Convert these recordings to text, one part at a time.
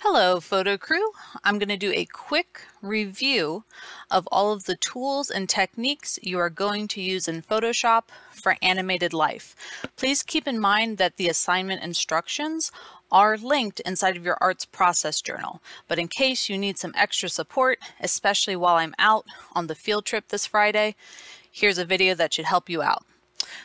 Hello, photo crew. I'm going to do a quick review of all of the tools and techniques you are going to use in Photoshop for animated life. Please keep in mind that the assignment instructions are linked inside of your arts process journal, but in case you need some extra support, especially while I'm out on the field trip this Friday, here's a video that should help you out.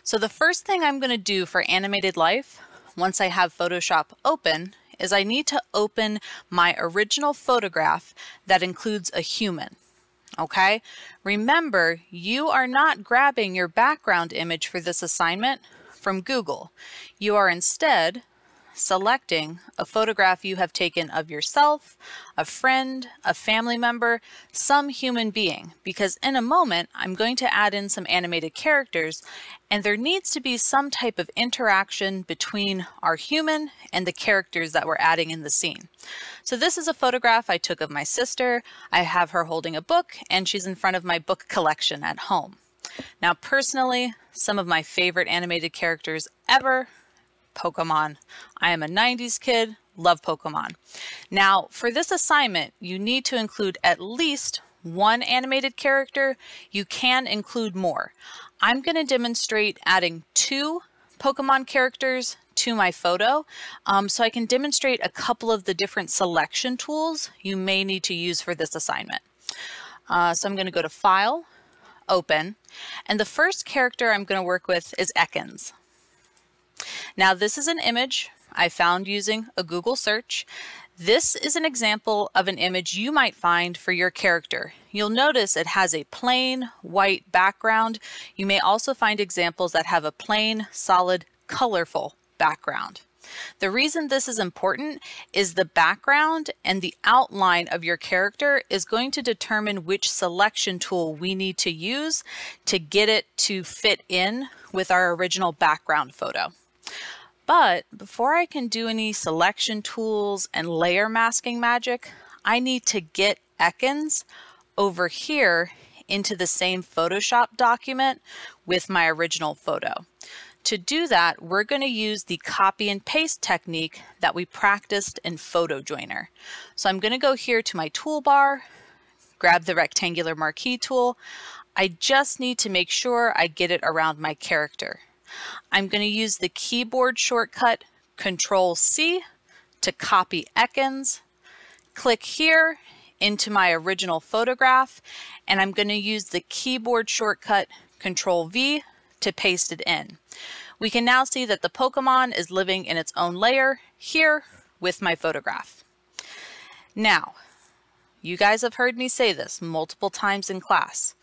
So the first thing I'm going to do for animated life, once I have Photoshop open, is I need to open my original photograph that includes a human. Okay? Remember, you are not grabbing your background image for this assignment from Google. You are instead selecting a photograph you have taken of yourself, a friend, a family member, some human being, because in a moment I'm going to add in some animated characters and there needs to be some type of interaction between our human and the characters that we're adding in the scene. So this is a photograph I took of my sister. I have her holding a book and she's in front of my book collection at home. Now personally, some of my favorite animated characters ever, Pokemon. I am a 90s kid, love Pokemon. Now, for this assignment, you need to include at least one animated character. You can include more. I'm going to demonstrate adding 2 Pokemon characters to my photo so I can demonstrate a couple of the different selection tools you may need to use for this assignment. So I'm going to go to File, Open, and the first character I'm going to work with is Ekans. Now this is an image I found using a Google search. This is an example of an image you might find for your character. You'll notice it has a plain white background. You may also find examples that have a plain, solid, colorful background. The reason this is important is the background and the outline of your character is going to determine which selection tool we need to use to get it to fit in with our original background photo. But before I can do any selection tools and layer masking magic, I need to get Ekans over here into the same Photoshop document with my original photo. To do that, we're going to use the copy and paste technique that we practiced in Photo Joiner. So I'm going to go here to my toolbar, grab the rectangular marquee tool. I just need to make sure I get it around my character. I'm going to use the keyboard shortcut Control-C to copy Ekans, click here into my original photograph, and I'm going to use the keyboard shortcut Control-V to paste it in. We can now see that the Pokemon is living in its own layer here with my photograph. Now, you guys have heard me say this multiple times in class.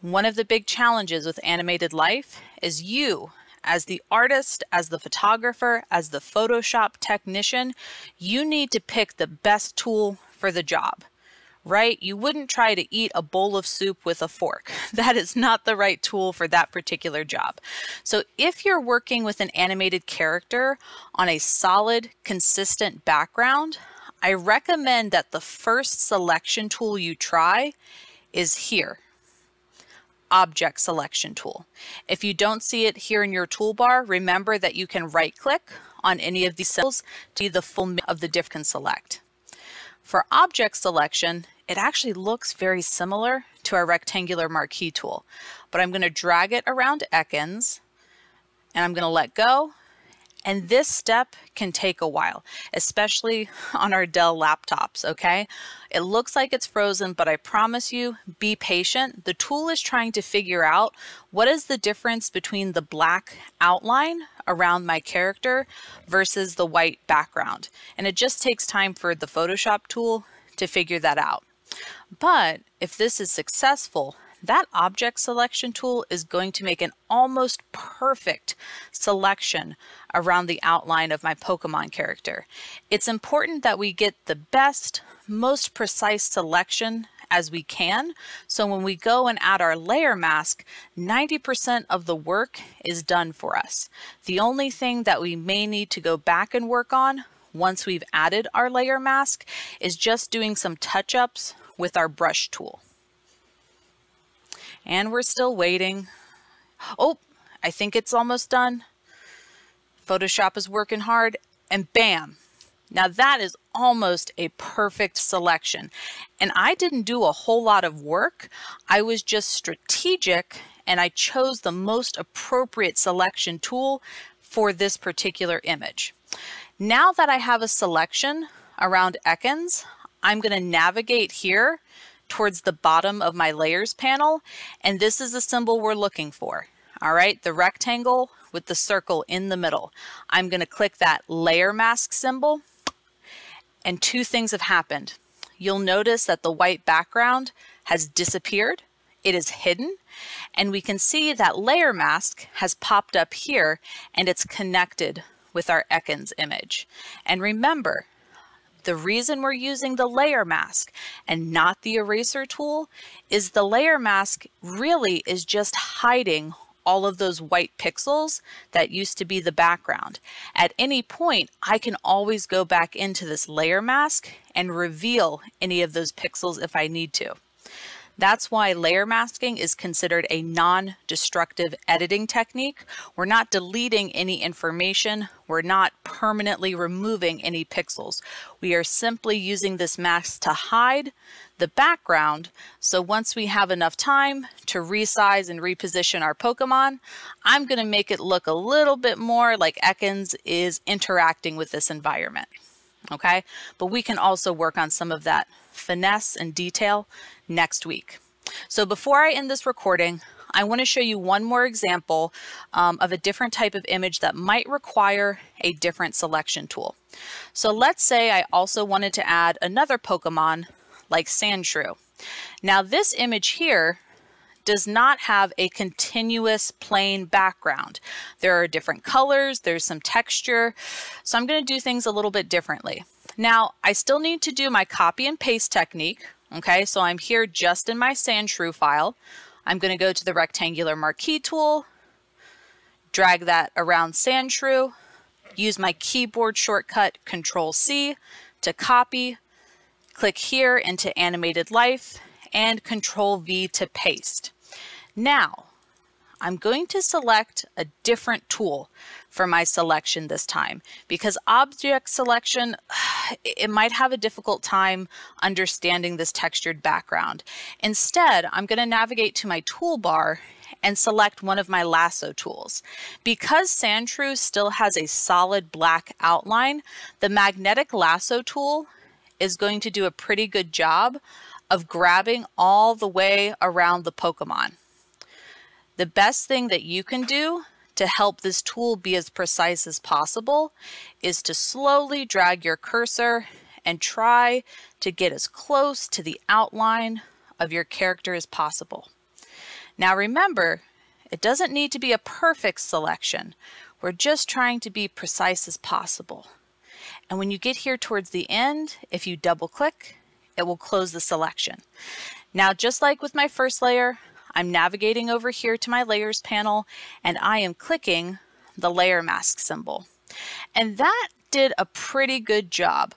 One of the big challenges with animated life is you, as the artist, as the photographer, as the Photoshop technician, you need to pick the best tool for the job, right? You wouldn't try to eat a bowl of soup with a fork. That is not the right tool for that particular job. So if you're working with an animated character on a solid, consistent background, I recommend that the first selection tool you try is here. Object selection tool. If you don't see it here in your toolbar, remember that you can right click on any of these cells to see the full of the diff can select. For object selection, it actually looks very similar to our rectangular marquee tool, but I'm going to drag it around Ekans and I'm going to let go. And this step can take a while, especially on our Dell laptops, okay? It looks like it's frozen, but I promise you, be patient. The tool is trying to figure out what is the difference between the black outline around my character versus the white background. And it just takes time for the Photoshop tool to figure that out. But if this is successful, that object selection tool is going to make an almost perfect selection around the outline of my Pokemon character. It's important that we get the best, most precise selection as we can, so when we go and add our layer mask, 90% of the work is done for us. The only thing that we may need to go back and work on once we've added our layer mask is just doing some touch-ups with our brush tool. And we're still waiting. Oh, I think it's almost done. Photoshop is working hard, and bam, Now that is almost a perfect selection. And I didn't do a whole lot of work. I was just strategic and I chose the most appropriate selection tool for this particular image. Now that I have a selection around Ekans, I'm going to navigate here towards the bottom of my layers panel, and this is the symbol we're looking for. All right, the rectangle with the circle in the middle. I'm going to click that layer mask symbol, and two things have happened. You'll notice that the white background has disappeared. It is hidden, and we can see that layer mask has popped up here, and it's connected with our Ekans image. And remember, the reason we're using the layer mask and not the eraser tool is the layer mask really is just hiding all of those white pixels that used to be the background. At any point, I can always go back into this layer mask and reveal any of those pixels if I need to. That's why layer masking is considered a non-destructive editing technique. We're not deleting any information. We're not permanently removing any pixels. We are simply using this mask to hide the background. So once we have enough time to resize and reposition our Pokemon, I'm going to make it look a little bit more like Ekans is interacting with this environment. Okay, but we can also work on some of that finesse and detail next week. So before I end this recording, I want to show you one more example of a different type of image that might require a different selection tool. So let's say I also wanted to add another Pokemon like Sandshrew. Now this image here does not have a continuous plain background. There are different colors, there's some texture, so I'm going to do things a little bit differently. Now, I still need to do my copy and paste technique, okay? So I'm here just in my Sandshrew file. I'm going to go to the rectangular marquee tool, drag that around Sandshrew, use my keyboard shortcut Control-C to copy, click here into Animated Life, and Control-V to paste. Now, I'm going to select a different tool for my selection this time because object selection, it might have a difficult time understanding this textured background. Instead, I'm going to navigate to my toolbar and select one of my lasso tools. Because Sandshrew still has a solid black outline, the magnetic lasso tool is going to do a pretty good job of grabbing all the way around the Pokemon. The best thing that you can do to help this tool be as precise as possible is to slowly drag your cursor and try to get as close to the outline of your character as possible. Now remember, it doesn't need to be a perfect selection. We're just trying to be precise as possible. And when you get here towards the end, if you double click, it will close the selection. Now, just like with my first layer, I'm navigating over here to my layers panel and I am clicking the layer mask symbol. And that did a pretty good job.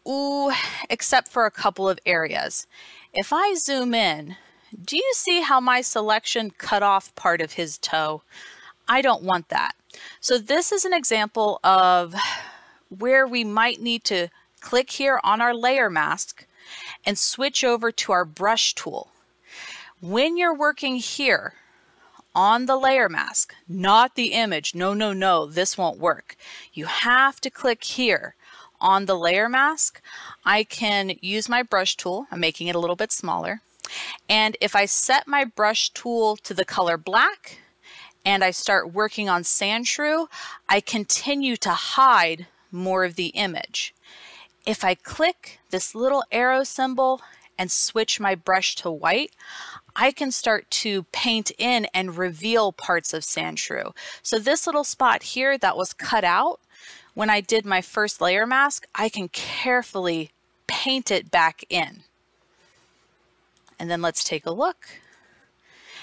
Ooh, except for a couple of areas. If I zoom in, do you see how my selection cut off part of his toe? I don't want that. So this is an example of where we might need to click here on our layer mask and switch over to our brush tool. When you're working here on the layer mask, not the image, no, this won't work. You have to click here on the layer mask. I can use my brush tool. I'm making it a little bit smaller. And if I set my brush tool to the color black and I start working on Sandshrew, I continue to hide more of the image. If I click this little arrow symbol and switch my brush to white, I can start to paint in and reveal parts of Sandshrew. So this little spot here that was cut out when I did my first layer mask, I can carefully paint it back in. And then let's take a look.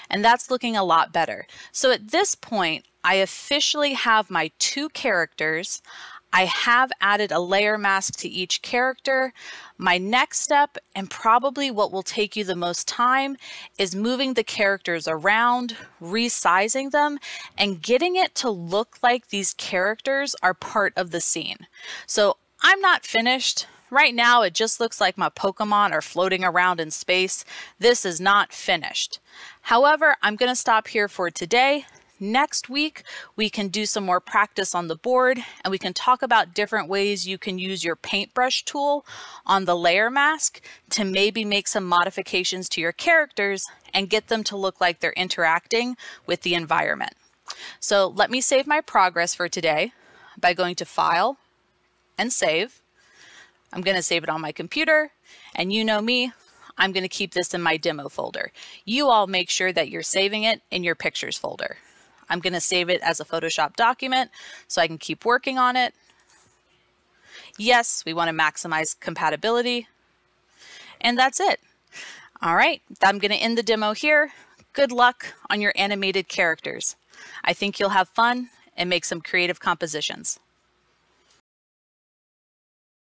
And that's looking a lot better. So at this point, I officially have my two characters. I have added a layer mask to each character. My next step, and probably what will take you the most time, is moving the characters around, resizing them, and getting it to look like these characters are part of the scene. So I'm not finished. Right now, it just looks like my Pokemon are floating around in space. This is not finished. However, I'm going to stop here for today. Next week, we can do some more practice on the board, and we can talk about different ways you can use your paintbrush tool on the layer mask to maybe make some modifications to your characters and get them to look like they're interacting with the environment. So let me save my progress for today by going to File and Save. I'm going to save it on my computer, and you know me, I'm going to keep this in my demo folder. You all make sure that you're saving it in your pictures folder. I'm going to save it as a Photoshop document so I can keep working on it. Yes, we want to maximize compatibility. And that's it. All right, I'm going to end the demo here. Good luck on your animated characters. I think you'll have fun and make some creative compositions.